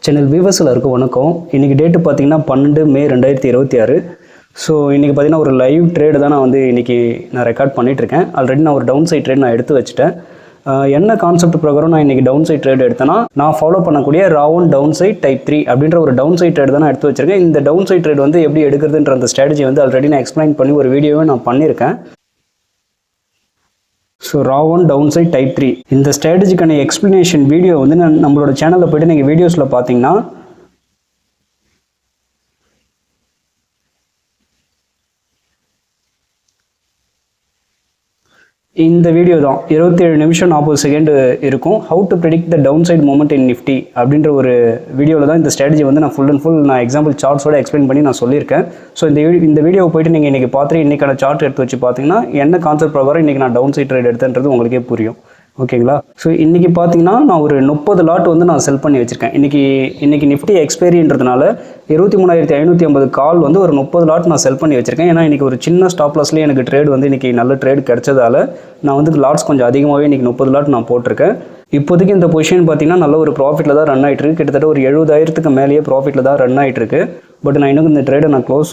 Channel viewers எல்லாருக்கும் வணக்கம். இன்றைக்கி டேட்டு பார்த்தீங்கன்னா 12 மே 2026. ஸோ இன்றைக்கி பார்த்தீங்கன்னா ஒரு லைவ் ட்ரேடு தான் நான் இன்றைக்கி ரெக்கார்ட் பண்ணிகிட்ருக்கேன். ஆல்ரெடி நான் ஒரு டவுன் சைட் ட்ரேட் நான் எடுத்து வச்சுட்டேன். என்ன கான்செப்ட் பிரகாரம் நான் இன்றைக்கி டவுன் சைட் ட்ரேட் எடுத்தேன்னா, நான் ஃபாலோ பண்ணக்கூடிய ராவன் டவுன் சைட் டைப் 3 அப்படின்ற ஒரு டவுன் சைட் ட்ரேட் தான் நான் எடுத்து வச்சிருக்கேன். இந்த டவுன் சைட் ட்ரேட் எப்படி எடுக்கிறதுன்ற அந்த ஸ்ட்ராட்டஜி ஆல்ரெடி நான் எக்ஸ்பிளைன் பண்ணி ஒரு வீடியோவே நான் பண்ணியிருக்கேன். So Raavan down side type 3 இந்த ஸ்ட்ராட்டஜிக்கான எக்ஸ்பிளனேஷன் வீடியோ நம்மளோட சேனலில் போய்ட்டு நீங்கள் வீடியோஸில் பார்த்தீங்கன்னா இந்த வீடியோ தான் 27 நிமிஷம் 40 செகண்ட் இருக்கும். How to predict the downside moment in Nifty அப்படின்ற ஒரு வீடியோவில் தான் இந்த ஸ்ட்ராட்டஜி நான் ஃபுல் அண்ட் ஃபுல் நான் எக்ஸாம்பிள் சார்ட்ஸோட எக்ஸ்பிளைன் பண்ணி நான் சொல்லியிருக்கேன். ஸோ இந்த வீடியோவை போய்ட்டு நீங்கள் இன்றைக்கி பார்த்துட்டு இன்றைக்கான சார்ட் எடுத்து வச்சு பார்த்தீங்கன்னா என்ன கான்செப்ட் பிரகாரம் இன்றைக்கி நான் டவுன் சைட் ட்ரேட் எடுத்தேன்றது உங்களுக்கே புரியும். ஓகேங்களா? ஸோ இன்றைக்கி பார்த்தீங்கன்னா நான் ஒரு 30 லாட் நான் செல் பண்ணி வச்சுருக்கேன். இன்றைக்கி நிஃப்டி எக்ஸ்பைரின்றதுனால 23,550 கால் ஒரு 30 லாட் நான் செல் பண்ணி வச்சுருக்கேன். ஏன்னா இன்றைக்கி ஒரு சின்ன ஸ்டாப் லாஸ்லேயே எனக்கு ட்ரேட் இன்றைக்கி நல்ல ட்ரேட் கிடைச்சதால நான் லாட்ஸ் கொஞ்சம் அதிகமாகவே இன்றைக்கி 30 லாட் நான் போட்டிருக்கேன். இப்போதைக்கு இந்த பொசிஷன் பார்த்தீங்கன்னா நல்ல ஒரு ப்ராஃபிட்டில் தான் ரன் ஆகிட்டுருக்கு. கிட்டத்தட்ட ஒரு 70,000க்கு மேலேயே ப்ராஃபிட்டில் தான் ரன் ஆகிட்டுருக்கு. பட் நான் இன்னும் இந்த ட்ரேடை நான் க்ளோஸ்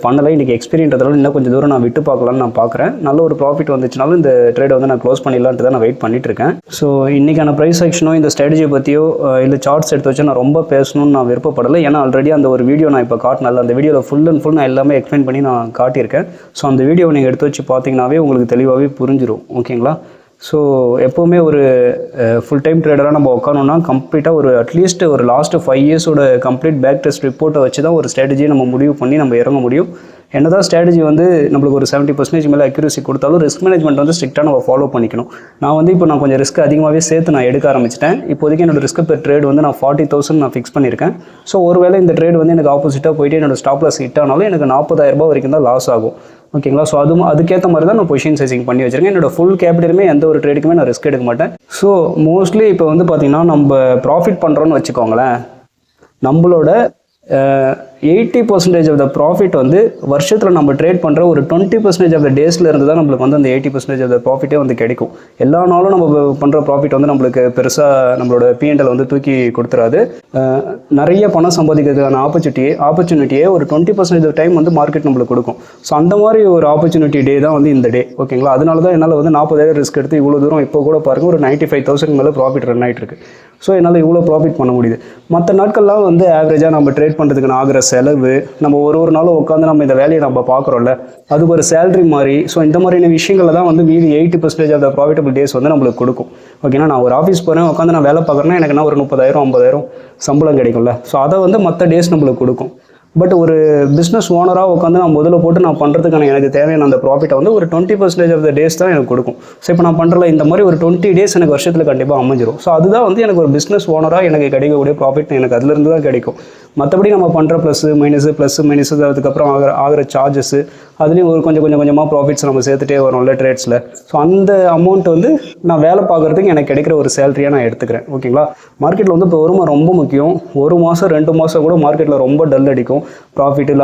பண்ணலை. இன்றைக்கி எக்ஸ்பீரியன்றதால இன்னும் கொஞ்சம் தூரம் நான் விட்டு பார்க்கலான்னு நான் பார்க்குறேன். நல்ல ஒரு ப்ராஃபிட் வந்துச்சுனாலும் இந்த ட்ரேடை நான் க்ளோஸ் பண்ணிடலான்ட்டு தான் நான் வெயிட் பண்ணிட்டுருக்கேன். ஸோ இன்றைக்கான ப்ரைஸ் செக்ஷனோ இந்த ஸ்ட்ராட்டஜியை பற்றியோ இல்லை சார்ட்ஸ் எடுத்து வச்சு நான் ரொம்ப பேசணும்னு நான் விருப்பப்படலை. ஏன்னா ஆல்ரெடி அந்த ஒரு வீடியோ நான் இப்போ காட்டினல அந்த வீடியோவில் ஃபுல் அண்ட் ஃபுல் நான் எல்லாமே எக்ஸ்பிளைன் பண்ணி நான் காட்டியிருக்கேன். ஸோ அந்த வீடியோவை நீங்கள் எடுத்து வச்சு பார்த்தீங்கன்னாவே உங்களுக்கு தெளிவாகவே புரிஞ்சிடும். ஓகேங்களா? ஸோ எப்போவுமே ஒரு ஃபுல் டைம் ட்ரேடராக நம்ம உட்காரோன்னா கம்ப்ளீட்டாக ஒரு அட்லீஸ்ட் ஒரு லாஸ்ட்டு 5 இயர்ஸோட கம்ப்ளீட் பேக் டெஸ்ட் ரிப்போர்ட்டை வச்சு தான் ஒரு ஸ்ட்ராட்டஜியை நம்ம முடிவு பண்ணி நம்ம இறங்க முடியும். என்னதான் ஸ்ட்ராட்டஜி நம்மளுக்கு ஒரு 70% மேலே அக்யூரசி கொடுத்தாலும் ரிஸ்க் மேனேஜ்மெண்ட் ஸ்ட்ரிக்டாக நம்ம ஃபாலோ பண்ணிக்கணும். நான் இப்போ நான் கொஞ்சம் ரிஸ்க் அதிகமாகவே சேர்த்து நான் எடுக்க ஆரம்பிச்சிட்டேன். இப்போதைக்கு என்னோட ரிஸ்க் பெர் ட்ரேட் நான் 40,000 நான் ஃபிக்ஸ் பண்ணியிருக்கேன். ஸோ ஒருவேளை இந்த ட்ரேட் எனக்கு ஆப்போசிட்டாக போயிட்டு என்னோட ஸ்டாப் லாஸ் ஹிட் ஆனாலும் எனக்கு 40,000 ரூபாய் வரைக்கும் தான் லாஸ் ஆகும். ஓகேங்களா? ஸோ அதுக்கேற்ற மாதிரி தான் நான் பொசிஷன் சைசிங் பண்ணி வச்சிருக்கேன். என்னோட ஃபுல் கேபிட்டலுமே எந்த ஒரு ட்ரேடுக்குமே நான் ரிஸ்க் எடுக்க மாட்டேன். ஸோ மோஸ்ட்லி இப்போ பார்த்தீங்கன்னா நம்ம ப்ராஃபிட் பண்ணுறோன்னு வச்சுக்கோங்களேன். நம்மளோட 80% ஆஃப் த ப்ராஃபிட் வருஷத்தில் நம்ம ட்ரேட் பண்ணுற ஒரு 20% ஆஃப் த டேஸில் இருந்து தான் நம்மளுக்கு அந்த 80% ஆஃப் த ப்ராஃபிட்டே கிடைக்கும். எல்லா நாளும் நம்ம பண்ணுற ப்ராஃபிட் நம்மளுக்கு பெருசாக நம்மளோட P&L தூக்கி கொடுத்துறாது. நிறைய பணம் சம்பாதிக்கிறதுக்கான ஆப்பர்ச்சுனிட்டியே ஒரு 20% ஆஃப் டைம் மார்க்கெட் நம்மளுக்கு கொடுக்கும். ஸோ அந்த மாதிரி ஒரு ஆப்பர்ச்சுனிட்டி டே தான் இந்த டே. ஓகேங்களா? அதனால தான் என்னால் 40,000 ரிஸ்க் எடுத்து இவ்வளோ தூரம் இப்போ கூட பாருங்கள் ஒரு 95,000 மேலே ப்ராஃபிட் ரன் ஆகிட்டு இருக்கு. ஸோ என்னால் இவ்வளோ ப்ராஃபிட் பண்ண முடியுது. மற்ற நாட்கள்லாம் ஆவரேஜாக நம்ம ட்ரேட் பண்ணுறதுக்கு ஆகிற செலவு, நம்ம ஒரு நாளும் உட்காந்து நம்ம இந்த வேலையை நம்ம பார்க்குறோம்ல, அதுக்கு ஒரு சேலரி மாதிரி. ஸோ இந்த மாதிரியான விஷயங்களை தான் மீதி 80% ஆஃப் த ப்ராஃபிட்டபிள் டேஸ் நம்மளுக்கு கொடுக்கும். ஓகேனா? நான் ஒரு ஆஃபீஸ் போகிறேன், உட்காந்து நான் வேலை பார்க்குறேன்னா எனக்கு ஒரு 30,000 50,000 சம்பளம் கிடைக்கும்ல. ஸோ அதை மற்ற டேஸ் நம்மளுக்கு கொடுக்கும். பட் ஒரு பிஸ்னஸ் ஓனராக உட்காந்து நான் முதல்ல போட்டு நான் பண்ணுறதுக்கான எனக்கு தேவையான அந்த ப்ராஃபிட்டை ஒரு 20% ஆஃப் த டேஸ் தான் எனக்கு கொடுக்கும். ஸோ இப்போ நான் பண்ணுறல இந்த மாதிரி ஒரு 20 டேஸ் எனக்கு வருஷத்தில் கண்டிப்பாக அமைஞ்சிடும். ஸோ அதுதான் எனக்கு ஒரு பிஸ்னஸ் ஓனராக எனக்கு கிடைக்கக்கூடிய ப்ராஃபிட் எனக்கு அதுலேருந்து தான் கிடைக்கும். மற்றபடி நம்ம பண்ணுற ப்ளஸ் மைனஸ் அதுக்கப்புறம் ஆகிற சார்ஜஸ்ஸு அதுலேயும் ஒரு கொஞ்சமாக ப்ராஃபிட்ஸ் நம்ம சேர்த்துட்டே வரோம்ல ட்ரேட்ஸில். ஸோ அந்த அமௌண்ட் நான் வேலை பார்க்குறதுக்கு எனக்கு கிடைக்கிற ஒரு சேலரியாக நான் எடுத்துக்கிறேன். ஓகேங்களா? மார்க்கெட்டில் இப்போ வருமா ரொம்ப முக்கியம். 1 மாதம் 2 மாதம் கூட மார்க்கெட்டில் ரொம்ப டல் அடிக்கும். ப்ராஃபிட்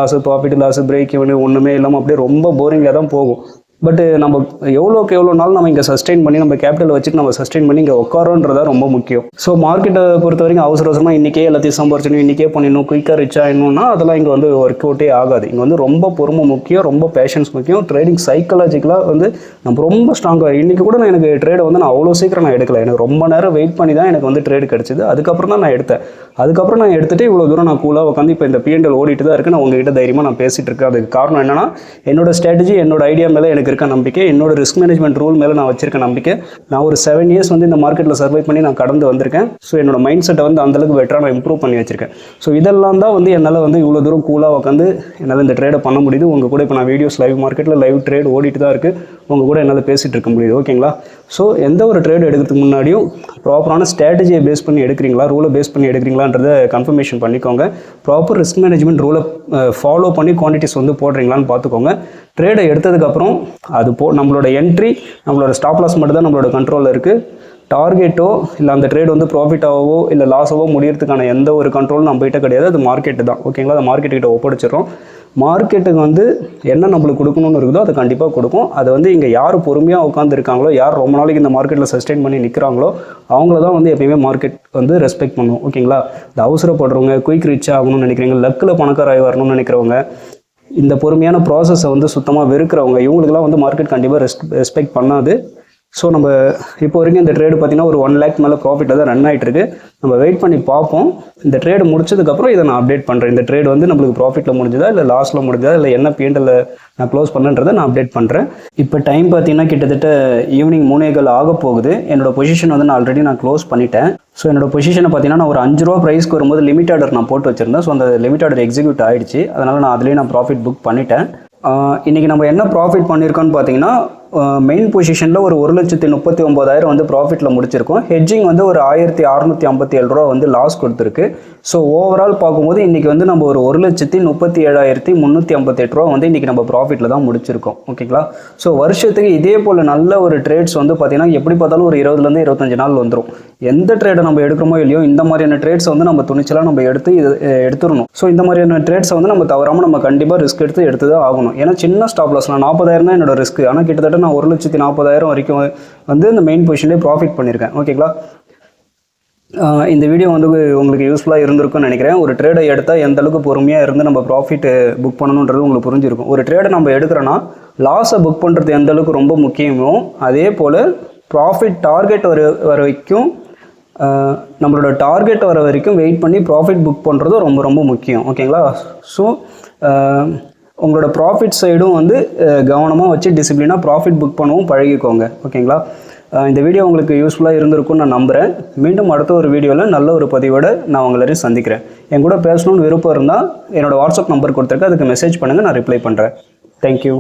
லாஸ் பிரேக் ஈவன் ஒன்றுமே இல்லாமல் அப்படியே ரொம்ப போரிங்காக தான் போகும். பட் நம்ம எவ்வளோ நாள் நம்ம இங்கே சஸ்டெயின் பண்ணி நம்ம கேபிட்டல் வச்சுட்டு நம்ம சஸ்டெயின் பண்ணி இங்கே உட்காரோன்றதா ரொம்ப முக்கியம். ஸோ மார்க்கெட்டை பொறுத்த வரைக்கும் அவசரமாக இன்றைக்கே எல்லாத்தையும் சம்பாரிச்சணும், இன்றைக்கே பண்ணிடணும், குயிக்காக ரிச் ஆகிடணும்னா அதெல்லாம் இங்கே ஒர்க் அவுட்டே ஆகாது. இங்கே ரொம்ப பொறுமை முக்கியம், ரொம்ப பேஷன்ஸ் முக்கியம். ட்ரேடிங் சைக்காலஜிக்கலாக நம்ம ரொம்ப ஸ்ட்ராங்காக. இன்றைக்கி கூட எனக்கு ட்ரேடை நான் அவ்வளோ சீக்கிரம் நான் எடுக்கல. எனக்கு ரொம்ப நேரம் வெயிட் பண்ணி தான் எனக்கு ட்ரேடு கிடச்சிது. அதுக்கப்புறம் தான் நான் எடுத்தேன். அதுக்கப்புறம் நான் எடுத்துகிட்டு இவ்வளோ தூரம் நான் கூலாக உட்காந்து இப்போ இந்த P&L ஓடிட்டு தான் இருக்குது. நான் உங்ககிட்ட தைரியமாக நான் பேசிகிட்டு இருக்கேன். அதுக்கு காரணம் என்னன்னா, என்னோட ஸ்ட்ராட்டஜி என்னோட ஐடியா மேலே எனக்கு இருக்க நம்பிக்கை, என்னோட ரிஸ்க் மேனேஜ்மெண்ட் ரூல் மேலே நான் வச்சிருக்க நம்பிக்கை. நான் ஒரு 7 இயர்ஸ் இந்த மார்க்கெட்டில் சர்வை பண்ணி நான் கடந்து வந்திருக்கேன். ஸோ என்னோட மைண்ட் செட்டை அந்தளவுக்கு பெட்டராக நான் இம்ப்ரூவ் பண்ணி வச்சிருக்கேன். ஸோ இதெல்லாம் தான் என்னால் இவ்வளோ தூரம் கூலாக உட்காந்து என்னால் இந்த ட்ரேடை பண்ண முடியுது. உங்கள் கூட இப்போ நான் வீடியோஸ் லைவ் மார்க்கெட்டில் லைவ் ட்ரேட் ஓடிட்டு தான் இருக்குது. உங்கள் கூட என்னால் பேசிகிட்டு இருக்க முடியுது. ஓகேங்களா? ஸோ எந்த ஒரு ட்ரேட் எடுக்கிறதுக்கு முன்னாடியும் ப்ராப்பரான ஸ்ட்ராட்டஜியை பேஸ் பண்ணி எடுக்கிறீங்களா, ரூலை பேஸ் பண்ணி எடுக்கிறீங்களான்றதை கன்ஃபர்மேஷன் பண்ணிக்கோங்க. ப்ராப்பர் ரிஸ்க் மேனேஜ்மெண்ட் ரூலை ஃபாலோ பண்ணி குவான்டிட்டிஸ் போடுறீங்களான்னு பார்த்துக்கோங்க. ட்ரேடை எடுத்ததுக்கப்புறம் நம்மளோட என்ட்ரி, நம்மளோட ஸ்டாப் லாஸ் மட்டும் தான் நம்மளோட கண்ட்ரோலில் இருக்குது. டார்கெட்டோ இல்லை அந்த ட்ரேட் ப்ராஃபிட்டாகவோ இல்லை லாஸாவோ முடியறதுக்கான எந்த ஒரு கண்ட்ரோலும் நம்மகிட்ட கிடையாது. அது மார்க்கெட்டு தான். ஓகேங்களா? அது மார்க்கெட்டுக்கிட்ட ஒப்படைச்சிடறோம். மார்க்கெட்டுக்கு வந்து என்ன நம்மளுக்கு கொடுக்கணும்னு இருக்குதோ அதை கண்டிப்பாக கொடுக்கும். அதை வந்து இங்கே யார் பொறுமையாக உட்காந்துருக்காங்களோ, யார் ரொம்ப நாளைக்கு இந்த மார்க்கெட்டில் சஸ்டெயின் பண்ணி நிற்கிறாங்களோ அவங்கள தான் வந்து எப்பயுமே மார்க்கெட் வந்து ரெஸ்பெக்ட் பண்ணும். ஓகேங்களா? இந்த அவசரப்படுறவங்க, குயிக் ரீச் ஆகணும்னு நினைக்கிறவங்க, லக்கில் பணக்காராய் வரணும்னு நினைக்கிறவங்க, இந்த பொறுமையான ப்ராசஸை வந்து சுத்தமாக வெறுக்கிறவங்க, இவங்களுக்குலாம் வந்து மார்க்கெட் கண்டிப்பாக ரெஸ்பெக்ட் பண்ணாது. ஸோ நம்ம இப்போ வரைக்கும் இந்த ட்ரேடு பார்த்திங்கன்னா ஒரு 1 lakh மேலே ப்ராஃபிட்டாக தான் ரன் ஆகிட்டு இருக்கு. நம்ம வெயிட் பண்ணி பார்ப்போம். இந்த ட்ரேடு முடிச்சதுக்கப்புறம் இதை நான் அப்டேட் பண்ணுறேன். இந்த ட்ரேடு வந்து நம்மளுக்கு ப்ராஃபிட்டில் முடிஞ்சதா இல்லை லாஸில் முடிஞ்சதா இல்லை என்ன P&L நான் க்ளோஸ் பண்ணுன்றதை நான் அப்டேட் பண்ணுறேன். இப்போ டைம் பார்த்தீங்கன்னா கிட்டத்தட்ட ஈவினிங் 3:15 ஆக போகுது. என்னோட பொசிஷன் வந்து நான் க்ளோஸ் பண்ணிட்டேன். ஸோ என்னோட பொசிஷனை பார்த்தீங்கன்னா நான் ஒரு 5 ரூபா ப்ரைஸ்க்கு வரும்போது லிமிட் ஆர்டர் நான் போட்டு வச்சிருந்தேன். ஸோ அந்த லிமிட் ஆர்டர் எக்ஸிக்யூட் ஆகிடுச்சு. அதனால் நான் அதுலேயே ப்ராஃபிட் புக் பண்ணிட்டேன். இன்றைக்கி நம்ம என்ன ப்ராஃபிட் பண்ணியிருக்கோன்னு பார்த்தீங்கன்னா மெயின் பொசிஷனில் ஒரு 1,39,000 வந்து ப்ராஃபிட்டில் முடிச்சிருக்கோம். ஹெட்ஜிங் வந்து ஒரு 1,657 ரூபா வந்து லாஸ் கொடுத்துருக்கு. ஸோ ஓவரால் பார்க்கும்போது இன்றைக்கி வந்து நம்ம ஒரு 1,37,358 ரூபா வந்து இன்றைக்கி நம்ம ப்ராஃபிட்டில் தான் முடிச்சிருக்கோம். ஓகேங்களா? ஸோ வருஷத்துக்கு இதே போல் நல்ல ஒரு ட்ரேட்ஸ் வந்து பார்த்திங்கன்னா எப்படி பார்த்தாலும் ஒரு 20 to 25 நாள் வந்துடும். எந்த ட்ரேடை நம்ம எடுக்கிறோமோ இல்லையோ இந்த மாதிரியான ட்ரேட்ஸை வந்து நம்ம துணிச்சலாக நம்ம எடுத்துடணும். ஸோ இந்த மாதிரியான ட்ரேட்ஸை வந்து நம்ம தவறாமல் நம்ம கண்டிப்பாக ரிஸ்க் எடுத்து தான் ஆகணும். ஏன்னா சின்ன ஸ்டாப் லாஸ், நான் 40,000 தான் என்னோட ரிஸ்க். ஆனால் கிட்டத்தட்ட நான் 1,40,000 வரைக்கும் வந்து இந்த மெயின் பொசிஷன்லேயே ப்ராஃபிட் பண்ணியிருக்கேன். ஓகேங்களா? இந்த வீடியோ வந்து உங்களுக்கு யூஸ்ஃபுல்லாக இருந்திருக்கும்னு நினைக்கிறேன். ஒரு ட்ரேடை எடுத்தால் எந்த அளவுக்கு பொறுமையாக இருந்து நம்ம ப்ராஃபிட் புக் பண்ணணுன்றது உங்களுக்கு புரிஞ்சிருக்கும். ஒரு ட்ரேடை நம்ம எடுக்கிறோன்னா லாஸை புக் பண்ணுறது எந்த அளவுக்கு ரொம்ப முக்கியமோ அதே போல் ப்ராஃபிட் டார்கெட் வர வரைக்கும் நம்மளோட டார்கெட் வர வரைக்கும் வெயிட் பண்ணி ப்ராஃபிட் புக் பண்ணுறதும் ரொம்ப ரொம்ப முக்கியம். ஓகேங்களா? ஸோ உங்களோட ப்ராஃபிட் சைடும் வந்து கவனமாக வச்சு டிசிப்ளினாக ப்ராஃபிட் புக் பண்ணவும் பழகிக்கோங்க. ஓகேங்களா? இந்த வீடியோ உங்களுக்கு யூஸ்ஃபுல்லாக இருந்திருக்கும்னு நான் நம்புகிறேன். மீண்டும் அடுத்த ஒரு வீடியோவில் நல்ல ஒரு பதிவோடு நான் உங்களை சந்திக்கிறேன். என் கூட பேசணும்னு விருப்பம் இருந்தால் என்னோடய வாட்ஸ்அப் நம்பர் கொடுத்துருக்கேன். அதுக்கு மெசேஜ் பண்ணுங்கள், நான் ரிப்ளை பண்ணுறேன். தேங்க்யூ.